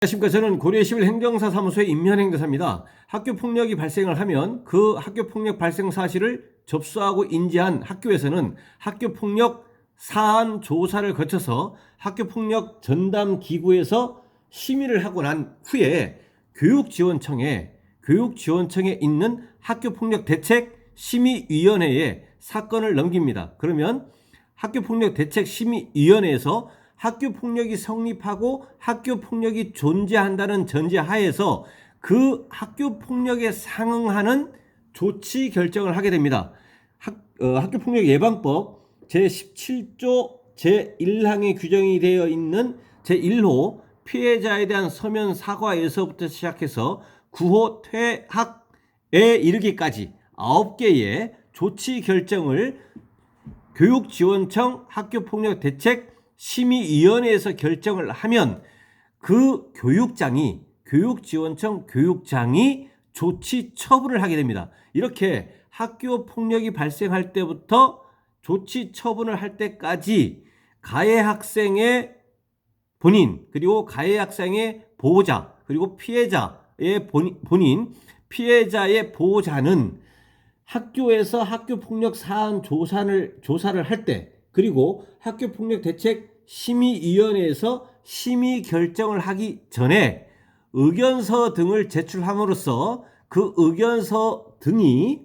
안녕하십니까. 저는 고려시빌 행정사사무소의 임현행대사입니다. 학교폭력이 발생을 하면 그 학교폭력 발생 사실을 접수하고 인지한 학교에서는 학교폭력 사안 조사를 거쳐서 학교폭력 전담기구에서 심의를 하고 난 후에 교육지원청에 있는 학교폭력대책심의위원회에 사건을 넘깁니다. 그러면 학교폭력대책심의위원회에서 학교폭력이 성립하고 학교폭력이 존재한다는 전제하에서 그 학교폭력에 상응하는 조치 결정을 하게 됩니다. 학교폭력 예방법 제17조 제1항에 규정이 되어 있는 제1호 피해자에 대한 서면 사과에서부터 시작해서 9호 퇴학에 이르기까지 9개의 조치 결정을 교육지원청 학교폭력대책 심의위원회에서 결정을 하면 그 교육지원청 교육장이 조치 처분을 하게 됩니다. 이렇게 학교 폭력이 발생할 때부터 조치 처분을 할 때까지 가해 학생의 본인, 그리고 가해 학생의 보호자, 그리고 피해자의 본인, 피해자의 보호자는 학교에서 학교폭력 사안 조사를 할 때, 그리고 학교폭력대책심의위원회에서 심의 결정을 하기 전에 의견서 등을 제출함으로써 그 의견서 등이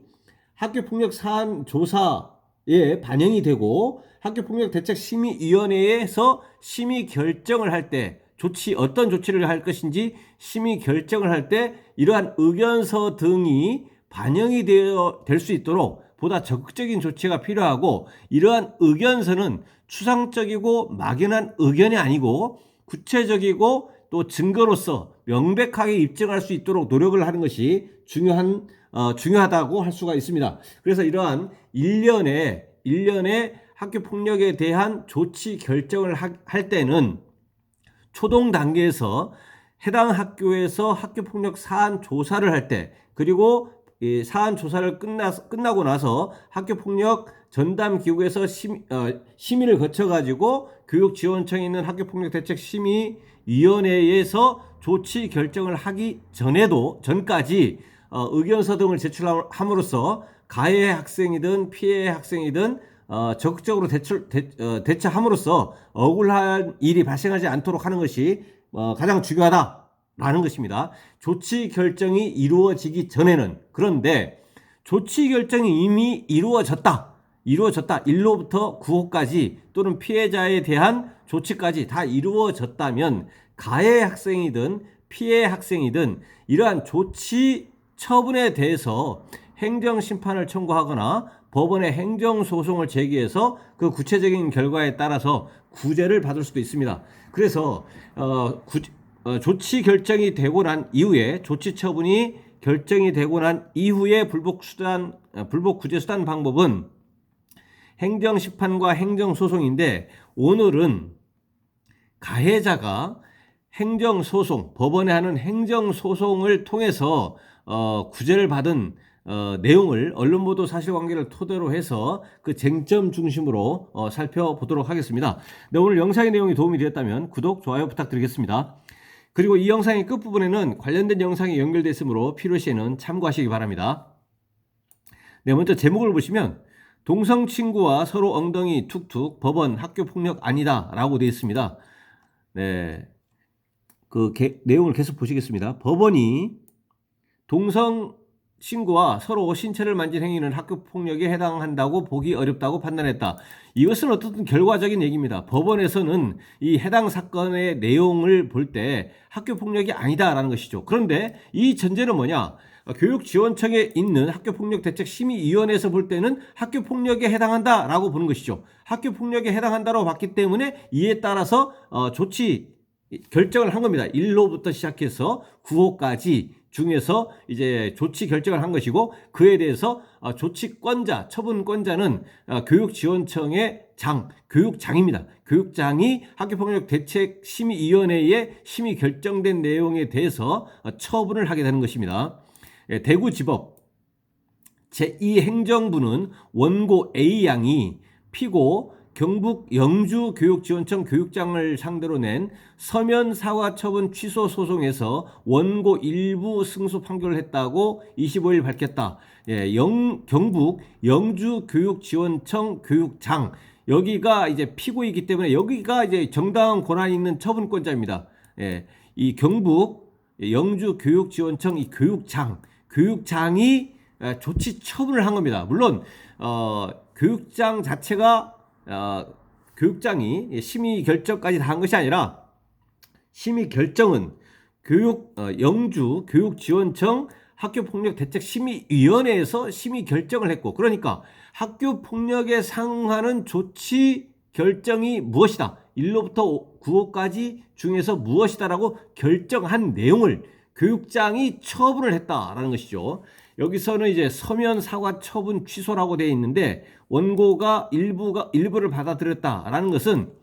학교폭력 사안 조사에 반영이 되고 학교폭력대책심의위원회에서 심의 결정을 할 때 어떤 조치를 할 것인지 심의 결정을 할 때 이러한 의견서 등이 반영이 될 수 있도록 보다 적극적인 조치가 필요하고, 이러한 의견서는 추상적이고 막연한 의견이 아니고 구체적이고 또 증거로서 명백하게 입증할 수 있도록 노력을 하는 것이 중요하다고 할 수가 있습니다. 그래서 이러한 일련의 학교폭력에 대한 조치 결정을 할 때는 초동 단계에서 해당 학교에서 학교폭력 사안 조사를 할 때, 그리고 이 사안 조사를 끝나고 나서 학교폭력 전담기구에서 심의를 거쳐가지고 교육지원청에 있는 학교폭력대책심의위원회에서 조치 결정을 하기 전까지 의견서 등을 제출함으로써 가해 학생이든 피해 학생이든 적극적으로 대처함으로써 억울한 일이 발생하지 않도록 하는 것이 가장 중요하다라는 것입니다. 조치 결정이 이루어지기 전에는, 그런데 조치 결정이 이미 이루어졌다. 1호부터 9호까지 또는 피해자에 대한 조치까지 다 이루어졌다면 가해 학생이든 피해 학생이든 이러한 조치 처분에 대해서 행정심판을 청구하거나 법원에 행정소송을 제기해서 그 구체적인 결과에 따라서 구제를 받을 수도 있습니다. 그래서 조치 결정이 되고 난 이후에, 조치 처분이 결정이 되고 난 이후에 불복 구제 수단 방법은 행정심판과 행정소송인데, 오늘은 가해자가 법원에 하는 행정소송을 통해서 구제를 받은 내용을 언론보도 사실관계를 토대로 해서 그 쟁점 중심으로 살펴보도록 하겠습니다. 네, 오늘 영상의 내용이 도움이 되었다면 구독, 좋아요 부탁드리겠습니다. 그리고 이 영상의 끝부분에는 관련된 영상이 연결되어 있으므로 필요시에는 참고하시기 바랍니다. 네, 먼저 제목을 보시면 동성 친구와 서로 엉덩이 툭툭, 법원 학교폭력 아니다 라고 되어 있습니다. 네, 내용을 계속 보시겠습니다. 법원이 동성 친구와 서로 신체를 만진 행위는 학교폭력에 해당한다고 보기 어렵다고 판단했다. 이것은 어떻든 결과적인 얘기입니다. 법원에서는 이 해당 사건의 내용을 볼 때 학교폭력이 아니다라는 것이죠. 그런데 이 전제는 뭐냐? 교육지원청에 있는 학교폭력대책심의위원회에서 볼 때는 학교폭력에 해당한다라고 보는 것이죠. 학교폭력에 해당한다고 봤기 때문에 이에 따라서 조치 결정을 한 겁니다. 1호부터 시작해서 9호까지 중에서 이제 조치 결정을 한 것이고, 그에 대해서 처분권자는 교육지원청의 교육장입니다. 교육장이 학교폭력대책심의위원회에 심의 결정된 내용에 대해서 처분을 하게 되는 것입니다. 대구지법 제2행정부는 원고 A양이 피고 경북 영주교육지원청 교육장을 상대로 낸 서면 사과 처분 취소 소송에서 원고 일부 승소 판결을 했다고 25일 밝혔다. 예, 경북 영주교육지원청 교육장 여기가 이제 피고이기 때문에 여기가 이제 정당한 권한이 있는 처분권자입니다. 예, 이 경북 영주교육지원청 이 교육장이 조치 처분을 한 겁니다. 물론 교육장 자체가 교육장이 심의 결정까지 다 한 것이 아니라 심의 결정은 영주 교육지원청 학교폭력대책심의위원회에서 심의 결정을 했고, 그러니까 학교폭력에 상응하는 조치 결정이 무엇이다, 1호부터 9호까지 중에서 무엇이다라고 결정한 내용을 교육장이 처분을 했다라는 것이죠. 여기서는 이제 서면 사과 처분 취소라고 되어 있는데 원고가 일부를 받아들였다라는 것은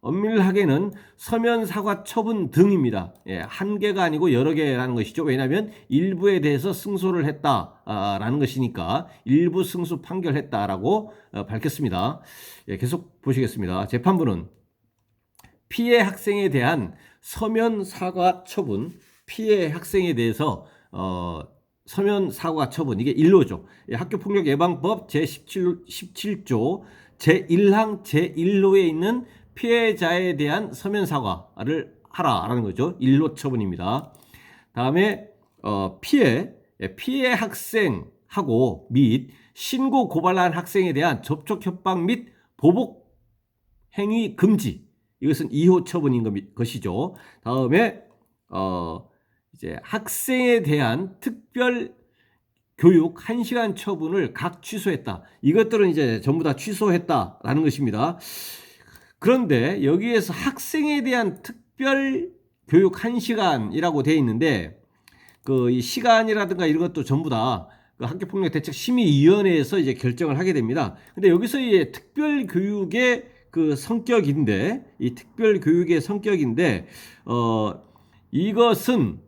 엄밀하게는 서면 사과 처분 등입니다. 예, 한 개가 아니고 여러 개라는 것이죠. 왜냐하면 일부에 대해서 승소를 했다라는 것이니까 일부 승소 판결했다라고 밝혔습니다. 예, 계속 보시겠습니다. 재판부는 피해 학생에 대한 서면 사과 처분, 피해 학생에 대해서 서면 사과 처분, 이게 1호죠. 학교폭력예방법 제17조 제1항 제1호에 있는 피해자에 대한 서면 사과를 하라라는 거죠. 1호 처분입니다. 다음에 피해 학생하고 및 신고 고발한 학생에 대한 접촉 협박 및 보복 행위 금지, 이것은 2호 처분인 것이죠. 다음에 이제 학생에 대한 특별 교육 1시간 처분을 각 취소했다. 이것들은 이제 전부 다 취소했다라는 것입니다. 그런데 여기에서 학생에 대한 특별 교육 1시간이라고 되어 있는데 이 시간이라든가 이런 것도 전부 다 그 학교폭력대책심의위원회에서 이제 결정을 하게 됩니다. 근데 여기서 이 특별 교육의 그 성격인데, 이 특별 교육의 성격인데 이것은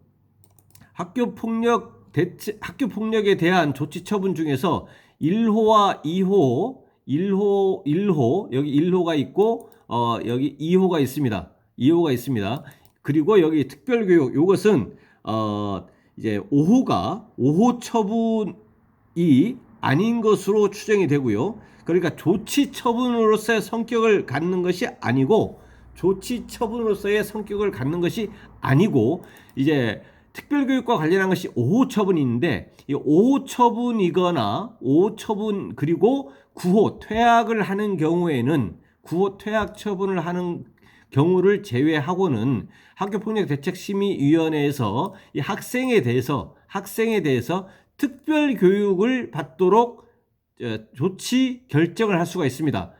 학교폭력에 대한 조치 처분 중에서 1호와 2호, 1호, 여기 1호가 있고, 여기 2호가 있습니다. 2호가 있습니다. 그리고 여기 특별교육, 이것은, 이제 5호 처분이 아닌 것으로 추정이 되고요. 그러니까 조치 처분으로서의 성격을 갖는 것이 아니고, 이제 특별교육과 관련한 것이 5호 처분이 있는데, 이 5호 처분이거나 5호 처분 그리고 9호 퇴학을 하는 경우에는 9호 퇴학 처분을 하는 경우를 제외하고는 학교폭력대책심의위원회에서 이 학생에 대해서 특별교육을 받도록 조치 결정을 할 수가 있습니다.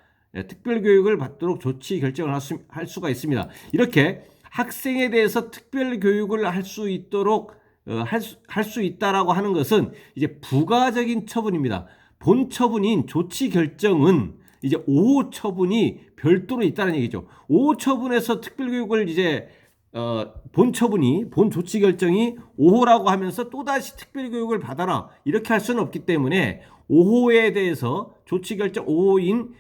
특별교육을 받도록 조치 결정을 할 수가 있습니다. 이렇게 학생에 대해서 특별교육을 할 수 있도록 할 수 있다라고 하는 것은 이제 부가적인 처분입니다. 본 처분인 조치 결정은 이제 5호 처분이 별도로 있다는 얘기죠. 5호 처분에서 특별교육을 이제 본 조치 결정이 5호라고 하면서 또다시 특별교육을 받아라, 이렇게 할 수는 없기 때문에 5호에 대해서 조치 결정 5호인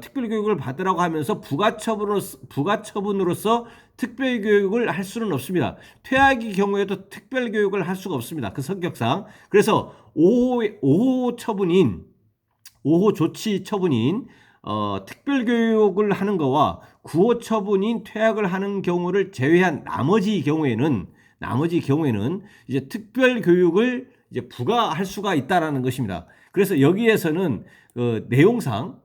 특별교육을 받으라고 하면서 부가처분으로서 특별교육을 할 수는 없습니다. 퇴학의 경우에도 특별교육을 할 수가 없습니다. 그 성격상. 그래서 5호 조치 처분인 특별교육을 하는 거와 9호 처분인 퇴학을 하는 경우를 제외한 나머지 경우에는 이제 특별교육을 이제 부과할 수가 있다라는 것입니다. 그래서 여기에서는 내용상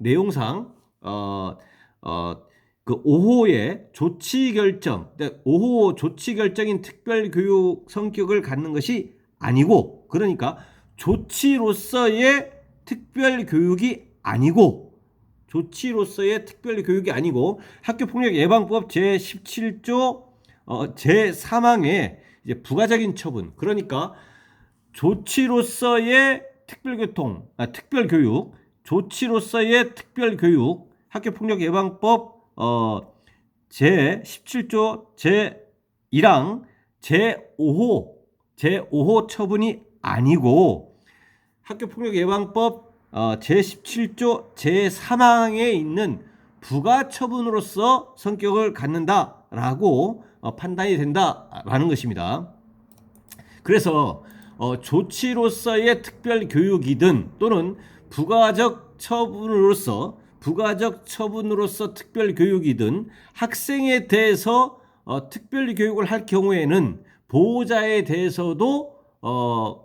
그 5호의 조치 결정, 5호 조치 결정인 특별교육 성격을 갖는 것이 아니고, 그러니까 조치로서의 특별교육이 아니고 학교폭력예방법 제17조 제3항의 이제 부가적인 처분, 그러니까 조치로서의 특별교육, 학교폭력예방법 제17조 제1항 제5호 처분이 아니고 학교폭력예방법 제17조 제3항에 있는 부가 처분으로서 성격을 갖는다라고 판단이 된다라는 것입니다. 그래서 조치로서의 특별 교육이든 또는 부가적 처분으로서 특별 교육이든 학생에 대해서 특별 교육을 할 경우에는 보호자에 대해서도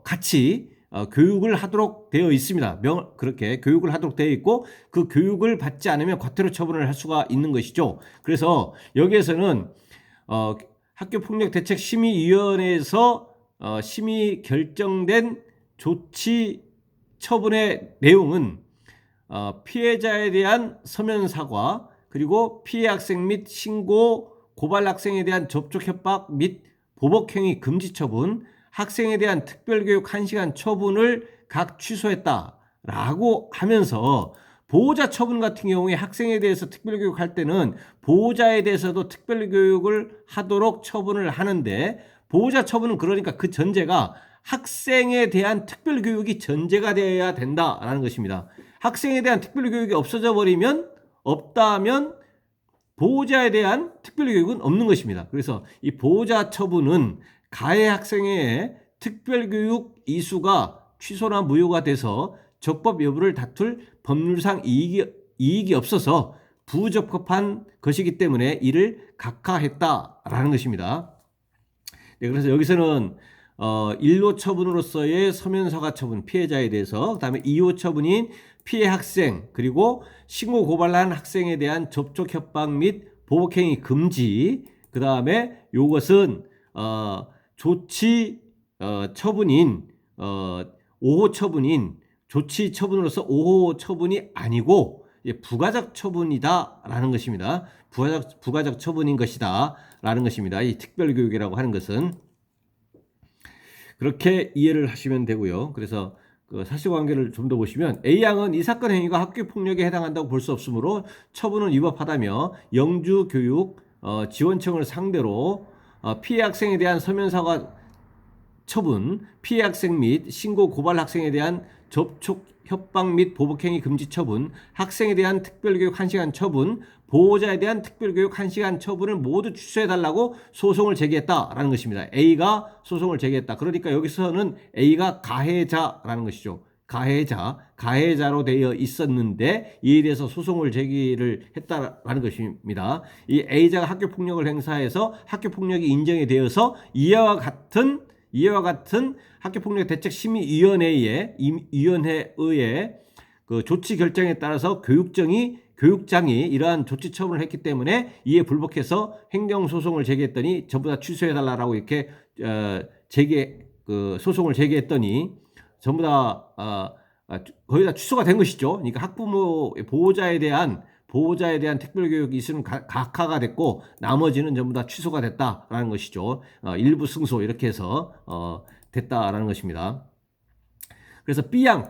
같이 교육을 하도록 되어 있습니다. 그렇게 교육을 하도록 되어 있고 그 교육을 받지 않으면 과태료 처분을 할 수가 있는 것이죠. 그래서 여기에서는 학교폭력대책심의위원회에서 심의 결정된 조치 처분의 내용은 피해자에 대한 서면 사과, 그리고 피해 학생 및 신고 고발 학생에 대한 접촉 협박 및 보복행위 금지 처분, 학생에 대한 특별교육 1시간 처분을 각 취소했다라고 하면서 보호자 처분 같은 경우에 학생에 대해서 특별교육 할 때는 보호자에 대해서도 특별교육을 하도록 처분을 하는데, 보호자 처분은 그러니까 그 전제가 학생에 대한 특별교육이 전제가 되어야 된다라는 것입니다. 학생에 대한 특별교육이 없다면 보호자에 대한 특별교육은 없는 것입니다. 그래서 이 보호자 처분은 가해 학생의 특별교육 이수가 취소나 무효가 돼서 적법 여부를 다툴 법률상 이익이 없어서 부적법한 것이기 때문에 이를 각하했다라는 것입니다. 네, 그래서 여기서는 1호 처분으로서의 서면 사과 처분 피해자에 대해서, 그다음에 2호 처분인 피해 학생, 그리고 신고 고발한 학생에 대한 접촉 협박 및 보복행위 금지, 그다음에 요것은 조치 처분인 5호 처분인 조치 처분으로서 5호 처분이 아니고 부가적 처분이다라는 것입니다. 부가적 처분인 것이다라는 것입니다. 이 특별교육이라고 하는 것은 그렇게 이해를 하시면 되고요. 그래서 그 사실관계를 좀 더 보시면 A양은 이 사건 행위가 학교폭력에 해당한다고 볼 수 없으므로 처분은 위법하다며 영주교육 지원청을 상대로 피해 학생에 대한 서면 사과 처분, 피해 학생 및 신고 고발 학생에 대한 접촉 협박 및 보복행위 금지 처분, 학생에 대한 특별교육 1시간 처분, 보호자에 대한 특별교육 1시간 처분을 모두 취소해달라고 소송을 제기했다라는 것입니다. A가 소송을 제기했다. 그러니까 여기서는 A가 가해자라는 것이죠. 가해자로 되어 있었는데 이에 대해서 소송을 제기를 했다라는 것입니다. 이 A자가 학교폭력을 행사해서 학교폭력이 인정이 되어서 이와 같은 학교폭력대책심의위원회의 그 조치 결정에 따라서 교육장이 이러한 조치 처분을 했기 때문에 이에 불복해서 행정소송을 제기했더니 전부 다 취소해달라고 이렇게 소송을 제기했더니 전부 다 거의 다 취소가 된 것이죠. 그러니까 학부모 보호자에 대한 특별교육 이수는 각하가 됐고 나머지는 전부 다 취소가 됐다라는 것이죠. 일부 승소 이렇게 해서 됐다라는 것입니다. 그래서 B양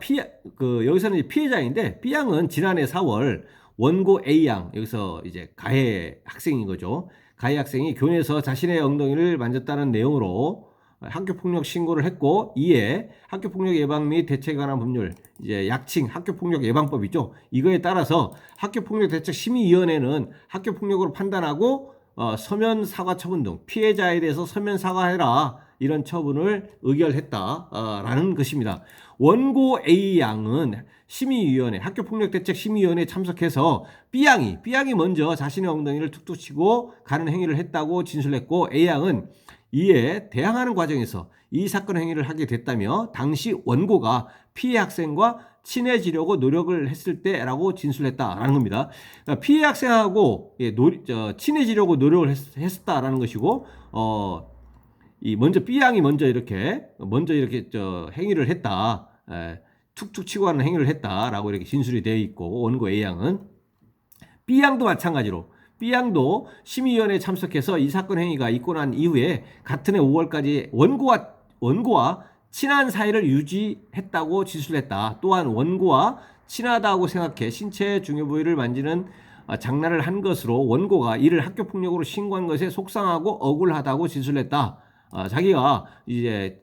여기서는 이제 피해자인데 B양은 지난해 4월 원고 A양, 여기서 이제 가해 학생인 거죠. 가해 학생이 교내에서 자신의 엉덩이를 만졌다는 내용으로 학교폭력 신고를 했고, 이에 학교폭력 예방 및 대책에 관한 법률, 이제 약칭 학교폭력 예방법이죠. 이거에 따라서 학교폭력대책심의위원회는 학교폭력으로 판단하고 서면 사과 처분 등 피해자에 대해서 서면 사과해라, 이런 처분을 의결했다라는 것입니다. 원고 A양은 학교폭력대책심의위원회에 참석해서 B양이 먼저 자신의 엉덩이를 툭툭 치고 가는 행위를 했다고 진술했고, A양은 이에 대항하는 과정에서 이 사건 행위를 하게 됐다며 당시 원고가 피해 학생과 친해지려고 노력을 했을 때라고 진술했다라는 겁니다. 그러니까 피해 학생하고 친해지려고 노력을 했었다라는 것이고, 먼저 B양이 먼저 이렇게 행위를 했다, 툭툭 치고 하는 행위를 했다라고 이렇게 진술이 되어 있고, 원고 A양은 B양도 마찬가지로 B양도 심의위원회에 참석해서 이 사건 행위가 있고 난 이후에 같은 해 5월까지 원고와 친한 사이를 유지했다고 진술했다. 또한 원고와 친하다고 생각해 신체 중요 부위를 만지는 장난을 한 것으로 원고가 이를 학교폭력으로 신고한 것에 속상하고 억울하다고 진술했다. 자기가 이제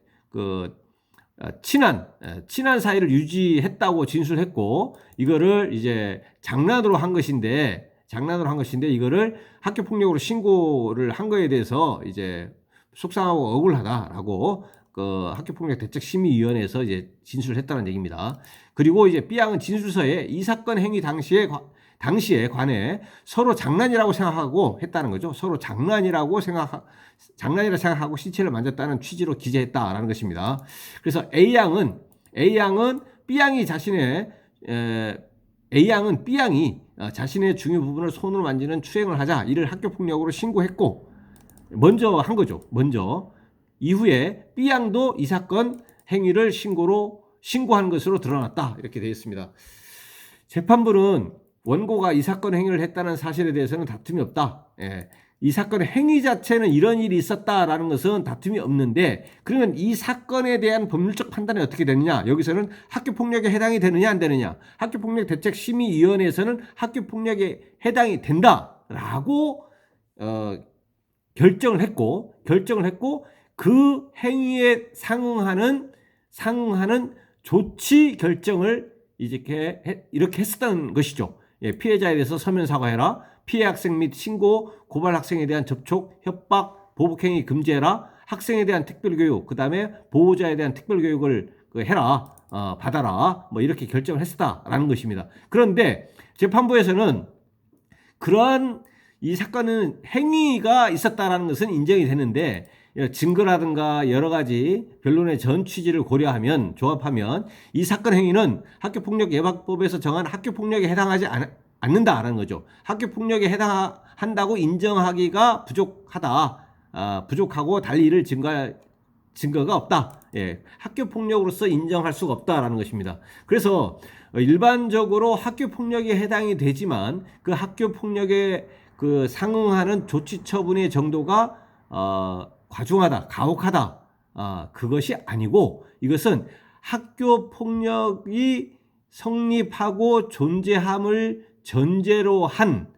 친한 사이를 유지했다고 진술했고, 이거를 이제 장난으로 한 것인데 장난으로 한 것인데 이거를 학교 폭력으로 신고를 한 거에 대해서 이제 속상하고 억울하다라고 그 학교폭력대책심의위원회에서 이제 진술을 했다는 얘기입니다. 그리고 이제 B양은 진술서에 이 사건 행위 당시에 관해 서로 장난이라고 생각하고 했다는 거죠. 서로 장난이라 생각하고 신체를 만졌다는 취지로 기재했다라는 것입니다. 그래서 A양은 B양이 자신의 중요 부분을 손으로 만지는 추행을 하자 이를 학교폭력으로 신고했고 먼저 한 거죠. 이후에 B양도 이 사건 행위를 신고한 것으로 드러났다. 이렇게 되어 있습니다. 재판부는 원고가 이 사건 행위를 했다는 사실에 대해서는 다툼이 없다. 이 사건의 행위 자체는 이런 일이 있었다라는 것은 다툼이 없는데 그러면 이 사건에 대한 법률적 판단이 어떻게 되느냐? 여기서는 학교폭력에 해당이 되느냐 안 되느냐? 학교폭력대책심의위원회에서는 학교폭력에 해당이 된다라고 결정을 했고 그 행위에 상응하는 조치 결정을 이렇게 했었다는 것이죠. 피해자에 대해서 서면 사과해라. 피해 학생 및 신고, 고발 학생에 대한 접촉, 협박, 보복행위 금지해라. 학생에 대한 특별교육, 그 다음에 보호자에 대한 특별교육을 해라. 받아라. 뭐 이렇게 결정을 했었다라는 것입니다. 그런데 재판부에서는 그러한 이 사건은 행위가 있었다라는 것은 인정이 되는데 증거라든가 여러 가지 변론의 전 취지를 조합하면 이 사건 행위는 학교폭력 예방법에서 정한 학교폭력에 해당하지 않는다라는 거죠. 학교폭력에 해당한다고 인정하기가 부족하고 달리 이를 증거가 없다. 학교폭력으로서 인정할 수가 없다라는 것입니다. 그래서 일반적으로 학교폭력에 해당이 되지만 그 학교폭력에 그 상응하는 조치 처분의 정도가 과중하다, 가혹하다, 그것이 아니고 이것은 학교 폭력이 성립하고 존재함을 전제로 한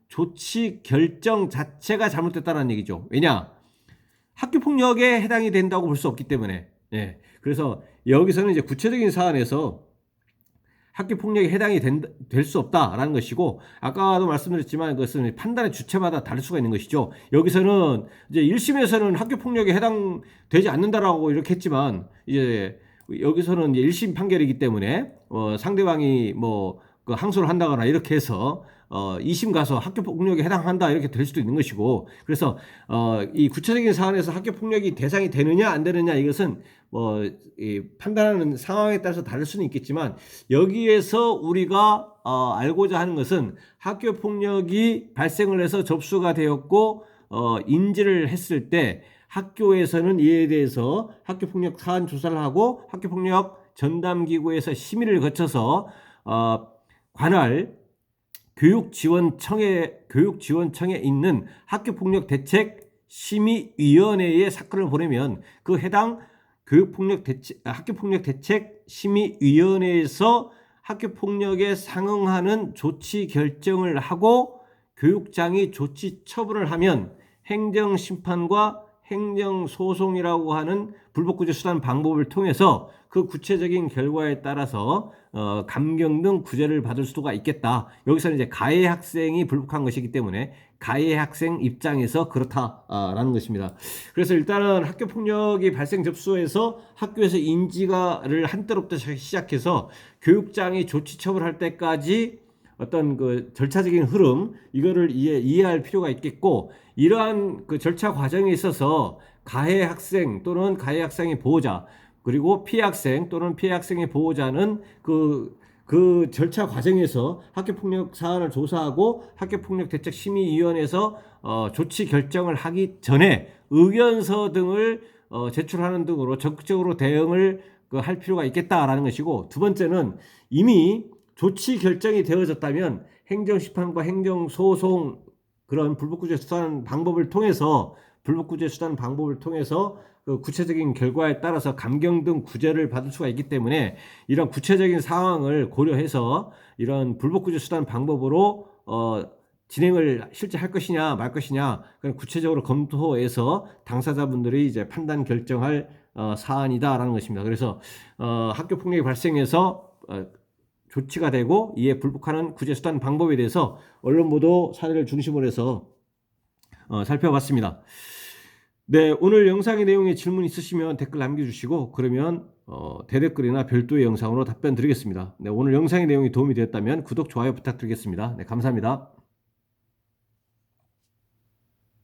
조치 결정 자체가 잘못됐다는 얘기죠. 왜냐? 학교 폭력에 해당이 된다고 볼 수 없기 때문에. 그래서 여기서는 이제 구체적인 사안에서 학교 폭력에 해당이 될 수 없다라는 것이고 아까도 말씀드렸지만 그것은 판단의 주체마다 다를 수가 있는 것이죠. 여기서는 이제 1심에서는 학교 폭력에 해당되지 않는다라고 이렇게 했지만 이제 여기서는 이제 1심 판결이기 때문에 상대방이 그 항소를 한다거나 이렇게 해서 2심 가서 학교 폭력에 해당한다 이렇게 될 수도 있는 것이고 그래서 이 구체적인 사안에서 학교 폭력이 대상이 되느냐 안 되느냐 이것은 이 판단하는 상황에 따라서 다를 수는 있겠지만 여기에서 우리가 알고자 하는 것은 학교 폭력이 발생을 해서 접수가 되었고 인지를 했을 때 학교에서는 이에 대해서 학교 폭력 사안 조사를 하고 학교 폭력 전담기구에서 심의를 거쳐서 관할 교육지원청에 있는 학교폭력대책심의위원회에 사건을 보내면 그 해당 학교폭력대책심의위원회에서 학교폭력에 상응하는 조치 결정을 하고 교육장이 조치 처분을 하면 행정심판과 행정소송이라고 하는 불법구제 수단 방법을 통해서 그 구체적인 결과에 따라서 감경 등 구제를 받을 수가 있겠다. 여기서는 이제 가해 학생이 불복한 것이기 때문에 가해 학생 입장에서 그렇다라는 것입니다. 그래서 일단은 학교 폭력이 발생 접수에서 학교에서 인지가를 한 때로부터 시작해서 교육장이 조치 처분할 때까지 어떤 그 절차적인 흐름 이거를 이해할 필요가 있겠고 이러한 그 절차 과정에 있어서 가해 학생 또는 가해 학생의 보호자 그리고 피해 학생 또는 피해 학생의 보호자는 그 절차 과정에서 학교폭력 사안을 조사하고 학교폭력대책심의위원회에서 조치 결정을 하기 전에 의견서 등을 제출하는 등으로 적극적으로 대응을 할 필요가 있겠다라는 것이고 두 번째는 이미 조치 결정이 되어졌다면 행정심판과 행정소송 그런 불법구제 수단 방법을 통해서 그 구체적인 결과에 따라서 감경 등 구제를 받을 수가 있기 때문에 이런 구체적인 상황을 고려해서 이런 불법구제 수단 방법으로 진행을 실제 할 것이냐 말 것이냐 그런 구체적으로 검토해서 당사자분들이 이제 판단 결정할 사안이다라는 것입니다. 그래서 학교 폭력이 발생해서 조치가 되고 이에 불복하는 구제 수단 방법에 대해서 언론 보도 사례를 중심으로 해서 살펴봤습니다. 네, 오늘 영상의 내용에 질문 있으시면 댓글 남겨주시고 그러면 대댓글이나 별도의 영상으로 답변 드리겠습니다. 네, 오늘 영상의 내용이 도움이 되었다면 구독, 좋아요 부탁드리겠습니다. 네, 감사합니다.